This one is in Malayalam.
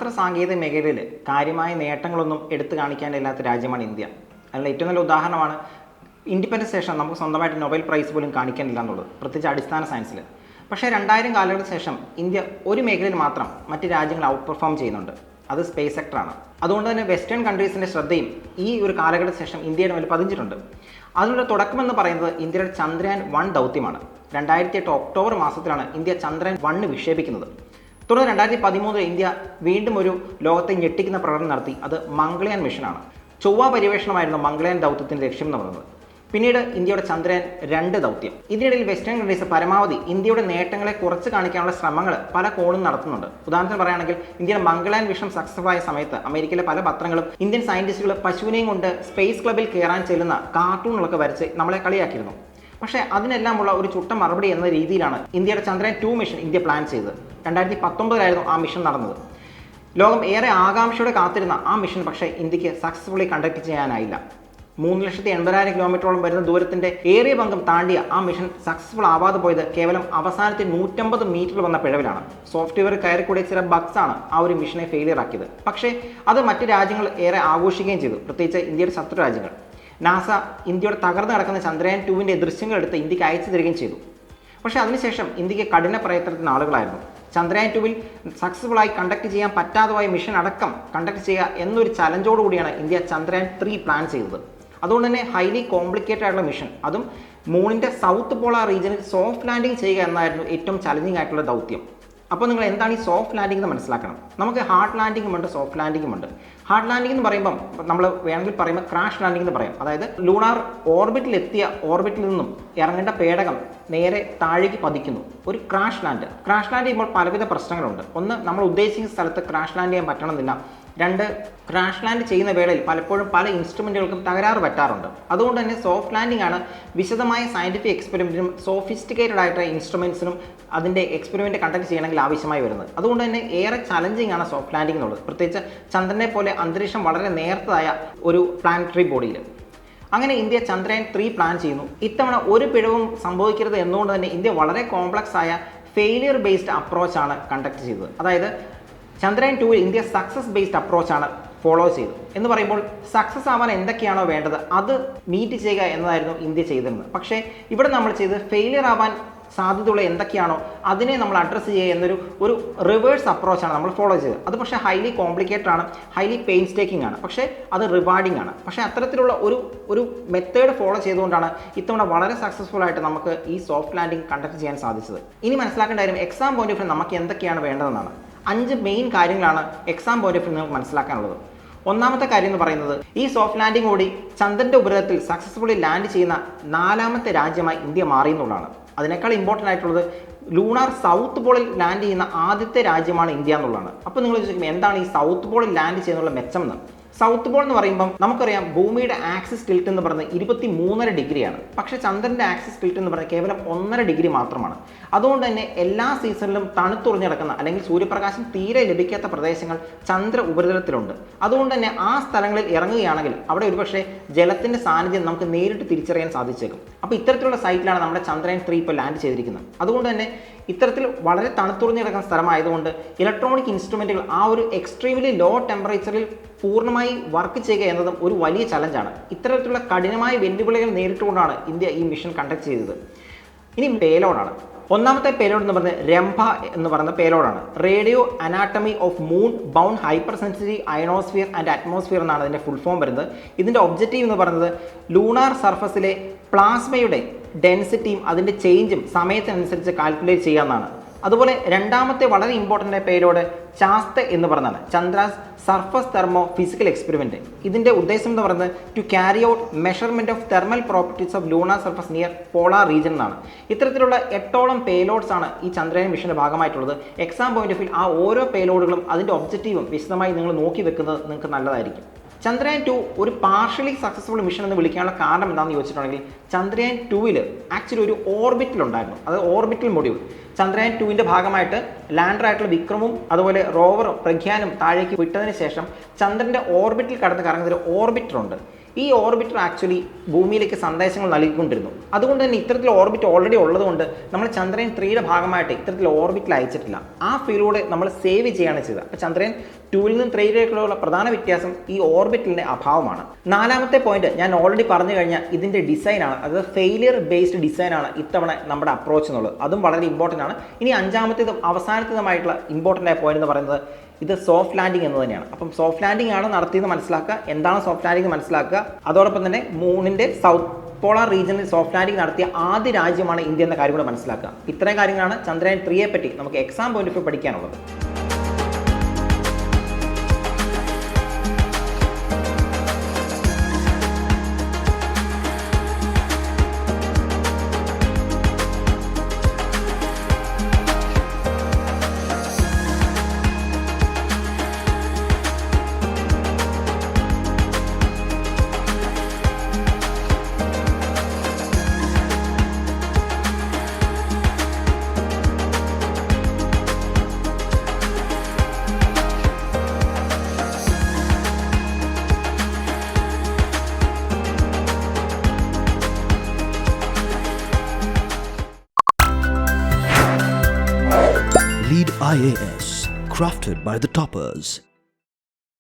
ശാസ്ത്ര സാങ്കേതിക മേഖലയിൽ കാര്യമായ നേട്ടങ്ങളൊന്നും എടുത്തു കാണിക്കാനില്ലാത്ത രാജ്യമാണ് ഇന്ത്യ. അതിനുള്ള ഏറ്റവും നല്ല ഉദാഹരണമാണ് ഇൻഡിപെൻഡൻസ് ശേഷം നമുക്ക് സ്വന്തമായിട്ട് നൊബേൽ പ്രൈസ് പോലും കാണിക്കാനില്ല എന്നുള്ളത്, പ്രത്യേകിച്ച് അടിസ്ഥാന സയൻസിൽ. പക്ഷേ 2000 കാലങ്ങൾക്ക് ശേഷം ഇന്ത്യ ഒരു മേഖലയിൽ മാത്രം മറ്റ് രാജ്യങ്ങൾ ഔട്ട് പെർഫോം ചെയ്യുന്നുണ്ട്. അത് സ്പേസ് സെക്ടറാണ്. അതുകൊണ്ട് തന്നെ വെസ്റ്റേൺ കൺട്രീസിൻ്റെ ശ്രദ്ധയും ഈ ഒരു കാലഘട്ടത്തിന് ശേഷം ഇന്ത്യയുടെ മേൽ പതിഞ്ഞിട്ടുണ്ട്. അതിനുള്ള തുടക്കമെന്ന് പറയുന്നത് ഇന്ത്യയുടെ ചന്ദ്രയാൻ 1 ദൗത്യമാണ്. 2008 ഒക്ടോബർ മാസത്തിലാണ് ഇന്ത്യ ചന്ദ്രയാൻ 1 വിക്ഷേപിക്കുന്നത്. തുടർന്ന് 2013 ഇന്ത്യ വീണ്ടും ഒരു ലോകത്തെ ഞെട്ടിക്കുന്ന പ്രകടനം നടത്തി. അത് മംഗൾയാൻ മിഷനാണ്. ചൊവ്വ പര്യവേഷണമായിരുന്നു മംഗൾയാൻ ദൗത്യത്തിൻ്റെ ലക്ഷ്യം എന്ന് പറയുന്നത്. പിന്നീട് ഇന്ത്യയുടെ ചന്ദ്രയാൻ 2 ദൗത്യം. ഇതിനിടയിൽ വെസ്റ്റേൺ കൺട്രീസ് പരമാവധി ഇന്ത്യയുടെ നേട്ടങ്ങളെ കുറച്ച് കാണിക്കാനുള്ള ശ്രമങ്ങൾ പല കോണും നടത്തുന്നുണ്ട്. ഉദാഹരണത്തിന് പറയുകയാണെങ്കിൽ ഇന്ത്യയുടെ മംഗൾയാൻ മിഷൻ സക്സസ് ആയ സമയത്ത് അമേരിക്കയിലെ പല പത്രങ്ങളും ഇന്ത്യൻ സയന്റിസ്റ്റുകൾ പശുവിനെയും കൊണ്ട് സ്പേസ് ക്ലബിൽ കയറാൻ ചെല്ലുന്ന കാർട്ടൂണുകളൊക്കെ വരച്ച് നമ്മളെ കളിയാക്കിയിരുന്നു. പക്ഷേ അതിനെല്ലാമുള്ള ഒരു ചുട്ട മറുപടി എന്ന രീതിയിലാണ് ഇന്ത്യയുടെ ചന്ദ്രയാൻ 2 മിഷൻ ഇന്ത്യ പ്ലാൻ ചെയ്തത്. 2019 ആ മിഷൻ നടന്നത്. ലോകം ഏറെ ആകാംക്ഷയോടെ കാത്തിരുന്ന ആ മിഷൻ പക്ഷേ ഇന്ത്യക്ക് സക്സസ്ഫുള്ളി കണ്ടക്ട് ചെയ്യാനായില്ല. 3,80,000 കിലോമീറ്ററോളം വരുന്ന ദൂരത്തിന്റെ ഏറിയ പങ്കും താണ്ടിയ ആ മിഷൻ സക്സസ്ഫുൾ ആവാതെ പോയത് കേവലം അവസാനത്തെ 150 മീറ്ററിൽ വന്ന പിഴവിലാണ്. സോഫ്റ്റ്വെയർ കയറിക്കൂടിയ ചില ബഗ്സ് ആണ് ആ ഒരു മിഷനെ ഫെയിലിയർ ആക്കിയത്. പക്ഷേ അത് മറ്റ് രാജ്യങ്ങൾ ഏറെ ആഘോഷിക്കുകയും ചെയ്തു, പ്രത്യേകിച്ച് ഇന്ത്യയുടെ ശത്രു രാജ്യങ്ങൾ. നാസ ഇന്ത്യയുടെ തകർന്നു കിടക്കുന്ന ചന്ദ്രയാൻ 2 ദൃശ്യങ്ങൾ എടുത്ത് ഇന്ത്യക്ക് അയച്ചു തരികയും ചെയ്തു. പക്ഷേ അതിനുശേഷം ഇന്ത്യക്ക് കഠിന പ്രയത്നത്തിന് ആളുകളായിരുന്നു. ചന്ദ്രയാൻ 2 സക്സസ്ഫുള്ളായി കണ്ടക്ട് ചെയ്യാൻ പറ്റാതെ പോയ മിഷൻ അടക്കം കണ്ടക്ട് ചെയ്യുക എന്നൊരു ചലഞ്ചോടുകൂടിയാണ് ഇന്ത്യ ചന്ദ്രയാൻ 3 പ്ലാൻ ചെയ്തത്. അതുകൊണ്ട് തന്നെ ഹൈലി കോംപ്ലിക്കേറ്റഡ് ആയിട്ടുള്ള മിഷൻ, അതും മൂണിൻ്റെ സൗത്ത് പോളാർ റീജിയനിൽ സോഫ്റ്റ് ലാൻഡിങ് ചെയ്യുക എന്നായിരുന്നു ഏറ്റവും ചലഞ്ചിങ് ആയിട്ടുള്ള ദൗത്യം. അപ്പോൾ നിങ്ങൾ എന്താണ് ഈ സോഫ്റ്റ് ലാൻഡിംഗ് എന്ന് മനസ്സിലാക്കണം. നമുക്ക് ഹാർഡ് ലാൻഡിങ്ങും ഉണ്ട്, സോഫ്റ്റ് ലാൻഡിങ്ങും ഉണ്ട്. ഹാർഡ് ലാൻഡിംഗ് എന്ന് പറയുമ്പം നമ്മൾ വേണമെങ്കിൽ പറയുമ്പോൾ ക്രാഷ് ലാൻഡിംഗ് എന്ന് പറയും. അതായത് ലൂണാർ ഓർബിറ്റിൽ നിന്നും ഇറങ്ങേണ്ട പേടകം നേരെ താഴേക്ക് പതിക്കുന്നു, ഒരു ക്രാഷ് ലാൻഡ് ചെയ്യുമ്പോൾ പലവിധ പ്രശ്നങ്ങളുണ്ട്. ഒന്ന്, നമ്മൾ ഉദ്ദേശിക്കുന്ന സ്ഥലത്ത് ക്രാഷ് ലാൻഡ് ചെയ്യാൻ പറ്റണമെന്നില്ല. 2, ക്രാഷ് ലാൻഡ് ചെയ്യുന്ന വേളയിൽ പലപ്പോഴും പല ഇൻസ്ട്രുമെൻറ്റുകൾക്കും തകരാറ് പറ്റാറുണ്ട്. അതുകൊണ്ട് തന്നെ സോഫ്റ്റ് ലാൻഡിംഗ് ആണ് വിശദമായ സയൻറ്റിഫിക് എക്സ്പെരിമെൻറ്റിനും സോഫിസ്റ്റിക്കേറ്റഡ് ആയിട്ടുള്ള ഇൻസ്ട്രുമെൻറ്റ്സിനും അതിൻ്റെ എക്സ്പെരിമെൻറ്റ് കണ്ടക്ട് ചെയ്യണമെങ്കിൽ ആവശ്യമായി വരുന്നത്. അതുകൊണ്ട് തന്നെ ഏറെ ചലഞ്ചിങ് ആണ് സോഫ്റ്റ് ലാൻഡിംഗ് എന്നുള്ളത്, പ്രത്യേകിച്ച് ചന്ദ്രനെ പോലെ അന്തരീക്ഷം വളരെ നേർത്തതായ ഒരു പ്ലാനറ്ററി ബോഡിയിൽ. അങ്ങനെ ഇന്ത്യ ചന്ദ്രയാൻ 3 പ്ലാൻ ചെയ്യുന്നു. ഇത്തവണ ഒരു പിഴവും സംഭവിക്കരുത് എന്നുകൊണ്ട് തന്നെ ഇന്ത്യ വളരെ കോംപ്ലക്സ് ആയ ഫെയിലിയർ ബേസ്ഡ് അപ്രോച്ചാണ് കണ്ടക്ട് ചെയ്തത്. അതായത് ചന്ദ്രയാൻ 2 ഇന്ത്യ സക്സസ് ബേസ്ഡ് അപ്രോച്ചാണ് ഫോളോ ചെയ്തത്. എന്ന് പറയുമ്പോൾ സക്സസ് ആവാൻ എന്തൊക്കെയാണോ വേണ്ടത് അത് മീറ്റ് ചെയ്യുക എന്നതായിരുന്നു ഇന്ത്യ ചെയ്തിരുന്നത്. പക്ഷേ ഇവിടെ നമ്മൾ ചെയ്തത് ഫെയിലിയർ ആവാൻ സാധ്യതയുള്ള എന്തൊക്കെയാണോ അതിനെ നമ്മൾ അഡ്രസ്സ് ചെയ്യുക എന്നൊരു റിവേഴ്സ് അപ്രോച്ചാണ് നമ്മൾ ഫോളോ ചെയ്തത്. അത് പക്ഷേ ഹൈലി കോംപ്ലിക്കേറ്റഡ് ആണ്, ഹൈലി പെയിൻസ്റ്റേക്കിംഗ് ആണ്, പക്ഷേ അത് റിവാർഡിംഗ് ആണ്. പക്ഷേ അത്തരത്തിലുള്ള ഒരു മെത്തേഡ് ഫോളോ ചെയ്തുകൊണ്ടാണ് ഇത്തവണ വളരെ സക്സസ്ഫുൾ ആയിട്ട് നമുക്ക് ഈ സോഫ്റ്റ് ലാൻഡിംഗ് കണ്ടക്ട് ചെയ്യാൻ സാധിച്ചത്. ഇനി മനസ്സിലാക്കേണ്ട കാര്യം എക്സാം പോയിന്റ് ഓഫ് വ്യൂ നമുക്ക് എന്തൊക്കെയാണ് വേണ്ടതെന്നാണ്. 5 മെയിൻ കാര്യങ്ങളാണ് എക്സാം പോയിന്റ് ഓഫ് വ്യൂ നമുക്ക് മനസ്സിലാക്കാനുള്ളത്. ഒന്നാമത്തെ കാര്യം എന്ന് പറയുന്നത് ഈ സോഫ്റ്റ് ലാൻഡിംഗ് കൂടി ചന്ദ്രന്റെ ഉപരിതലത്തിൽ സക്സസ്ഫുള്ളി ലാൻഡ് ചെയ്യുന്ന 4ാമത്തെ രാജ്യമായി ഇന്ത്യ മാറി എന്നുള്ളതാണ്. അതിനേക്കാൾ ഇമ്പോർട്ടൻ്റ് ആയിട്ടുള്ളത് ലൂണാർ സൗത്ത് പോളിൽ ലാൻഡ് ചെയ്യുന്ന ആദ്യത്തെ രാജ്യമാണ് ഇന്ത്യ എന്നുള്ളതാണ്. അപ്പോൾ നിങ്ങൾ ചോദിക്കും എന്താണ് ഈ സൗത്ത് പോളിൽ ലാൻഡ് ചെയ്യുന്നുള്ള മെച്ചം എന്ന്. സൗത്ത് പോൾ എന്ന് പറയുമ്പം നമുക്കറിയാം ഭൂമിയുടെ ആക്സിസ് ടിൽറ്റ് എന്ന് പറയുന്നത് 23.5 ഡിഗ്രിയാണ്. പക്ഷേ ചന്ദ്രൻ്റെ ആക്സിസ് ടിൽറ്റ് എന്ന് പറയുന്നത് കേവലം 1.5 ഡിഗ്രി മാത്രമാണ്. അതുകൊണ്ട് തന്നെ എല്ലാ സീസണിലും തണുത്തുറഞ്ഞു കിടക്കുന്ന അല്ലെങ്കിൽ സൂര്യപ്രകാശം തീരെ ലഭിക്കാത്ത പ്രദേശങ്ങൾ ചന്ദ്ര ഉപരിതലത്തിലുണ്ട്. അതുകൊണ്ട് തന്നെ ആ സ്ഥലങ്ങളിൽ ഇറങ്ങുകയാണെങ്കിൽ അവിടെ ഒരുപക്ഷെ ജലത്തിൻ്റെ സാന്നിധ്യം നമുക്ക് നേരിട്ട് തിരിച്ചറിയാൻ സാധിച്ചേക്കും. അപ്പോൾ ഇത്തരത്തിലുള്ള സൈറ്റിലാണ് നമ്മുടെ ചന്ദ്രയാൻ 3 ഇപ്പോൾ ലാൻഡ് ചെയ്തിരിക്കുന്നത്. അതുകൊണ്ട് തന്നെ ഇത്തരത്തിൽ വളരെ തണുത്തുറഞ്ഞു കിടക്കുന്ന സ്ഥലമായതുകൊണ്ട് ഇലക്ട്രോണിക് ഇൻസ്ട്രുമെൻറ്റുകൾ ആ ഒരു എക്സ്ട്രീംലി ലോ ടെമ്പറേച്ചറിൽ പൂർണ്ണമായി വർക്ക് ചെയ്യുക എന്നതും ഒരു വലിയ ചലഞ്ചാണ്. ഇത്തരത്തിലുള്ള കഠിനമായ വെല്ലുവിളികൾ നേരിട്ടുകൊണ്ടാണ് ഇന്ത്യ ഈ മിഷൻ കണ്ടക്ട് ചെയ്തത്. ഇനി പേലോഡാണ്. ഒന്നാമത്തെ പേലോഡ് എന്ന് പറയുന്നത് രംഭ എന്ന് പറയുന്ന പേലോഡാണ്. Radio anatomy of moon bound hyper sensitive ionosphere and atmosphere എന്നാണ് ഇതിൻ്റെ ഫുൾ ഫോം വരുന്നത്. ഇതിൻ്റെ ഒബ്ജക്റ്റീവ് എന്ന് പറയുന്നത് ലൂണാർ സർഫസിലെ പ്ലാസ്മയുടെ ഡെൻസിറ്റിയും അതിൻ്റെ ചേഞ്ചും സമയത്തിനനുസരിച്ച് കാൽക്കുലേറ്റ് ചെയ്യാമെന്നാണ്. അതുപോലെ രണ്ടാമത്തെ വളരെ ഇമ്പോർട്ടൻ്റ് പേലോഡ് ശാസ്ത എന്ന് പറഞ്ഞാണ്, Chandra's surface thermophysical experiment. ഇതിൻ്റെ ഉദ്ദേശം എന്ന് പറയുന്നത് to carry out measurement of thermal properties of lunar surface near polar region എന്നാണ്. ഇത്തരത്തിലുള്ള 8ഓളം പേലോഡ്സ് ആണ് ഈ ചന്ദ്രയാൻ മിഷൻ്റെ ഭാഗമായിട്ടുള്ളത്. എക്സാം പോയിന്റ് ഓഫ് വ്യൂ ആ ഓരോ പേലോഡുകളും അതിൻ്റെ ഒബ്ജക്റ്റീവും വിശദമായി നിങ്ങൾ നോക്കി വെക്കുന്നത് നിങ്ങൾക്ക് നല്ലതായിരിക്കും. ചന്ദ്രയാൻ 2 ഒരു പാർഷ്യലി സക്സസ്ഫുൾ മിഷൻ എന്ന് വിളിക്കാനുള്ള കാരണം എന്താണെന്ന് ചോദിച്ചിട്ടുണ്ടെങ്കിൽ ചന്ദ്രയാൻ 2 ആക്ച്വലി ഒരു ഓർബിറ്റിലുണ്ടായിരുന്നു. അത് ഓർബിറ്റൽ മൊഡ്യൂൾ. ചന്ദ്രയാൻ 2 ഭാഗമായിട്ട് ലാൻഡറായിട്ടുള്ള വിക്രമും അതുപോലെ റോവറും പ്രഗ്യാനും താഴേക്ക് വിട്ടതിന് ശേഷം ചന്ദ്രൻ്റെ ഓർബിറ്റിൽ കടന്ന് കറങ്ങുന്നൊരു ഓർബിറ്ററുണ്ട്. ഈ ഓർബിറ്റർ ആക്ച്വലി ഭൂമിയിലേക്ക് സന്ദേശങ്ങൾ നൽകിക്കൊണ്ടിരുന്നു. അതുകൊണ്ട് തന്നെ ഇത്തരത്തിൽ ഓർബിറ്റ് ഓൾറെഡി ഉള്ളതുകൊണ്ട് നമ്മൾ ചന്ദ്രയാൻ 3യുടെ ഭാഗമായിട്ട് ഇത്തരത്തിൽ ഓർബിറ്റിൽ അയച്ചിട്ടില്ല. ആ ഫീൽഡിലൂടെ നമ്മൾ സേവ് ചെയ്യുകയാണ് ചെയ്തത്. അപ്പോൾ ചന്ദ്രയാൻ 2ൽ നിന്നും 3യിലേക്കുള്ള പ്രധാന വ്യത്യാസം ഈ ഓർബിറ്റലിൻ്റെ അഭാവമാണ്. 4ാമത്തെ പോയിന്റ് ഞാൻ ഓൾറെഡി പറഞ്ഞു കഴിഞ്ഞാൽ ഇതിൻ്റെ ഡിസൈനാണ്. അതായത് ഫെയിലിയർ ബേസ്ഡ് ഡിസൈനാണ് ഇത്തവണ നമ്മുടെ അപ്രോച്ച് എന്നുള്ളത്. അതും വളരെ ഇമ്പോർട്ടൻ്റ് ആണ്. ഇനി 5ാമത്തേതും അവസാനത്തേതുമായിട്ടുള്ള ഇമ്പോർട്ടൻ്റ് ആയ പോയിന്റ് എന്ന് പറയുന്നത് ഇത് സോഫ്റ്റ് ലാൻഡിംഗ് എന്ന് തന്നെയാണ്. അപ്പം സോഫ്റ്റ് ലാൻഡിംഗ് ആണ് നടത്തിയെന്ന് മനസ്സിലാക്കുക. എന്താണ് സോഫ്റ്റ് ലാൻഡിംഗ് മനസ്സിലാക്കുക. അതോടൊപ്പം തന്നെ മൂണിൻ്റെ സൗത്ത് പോളാർ റീജിയനിൽ സോഫ്റ്റ് ലാൻഡിംഗ് നടത്തിയ ആദ്യ രാജ്യമാണ് ഇന്ത്യ എന്ന കാര്യം കൂടെ മനസ്സിലാക്കുക. ഇത്രയും കാര്യങ്ങളാണ് ചന്ദ്രയാൻ 3യെ പറ്റി നമുക്ക് എക്സാം പോയിന്റ് ഓഫ് വ്യൂ പഠിക്കാനുള്ളത്. Lead IAS, crafted by the toppers.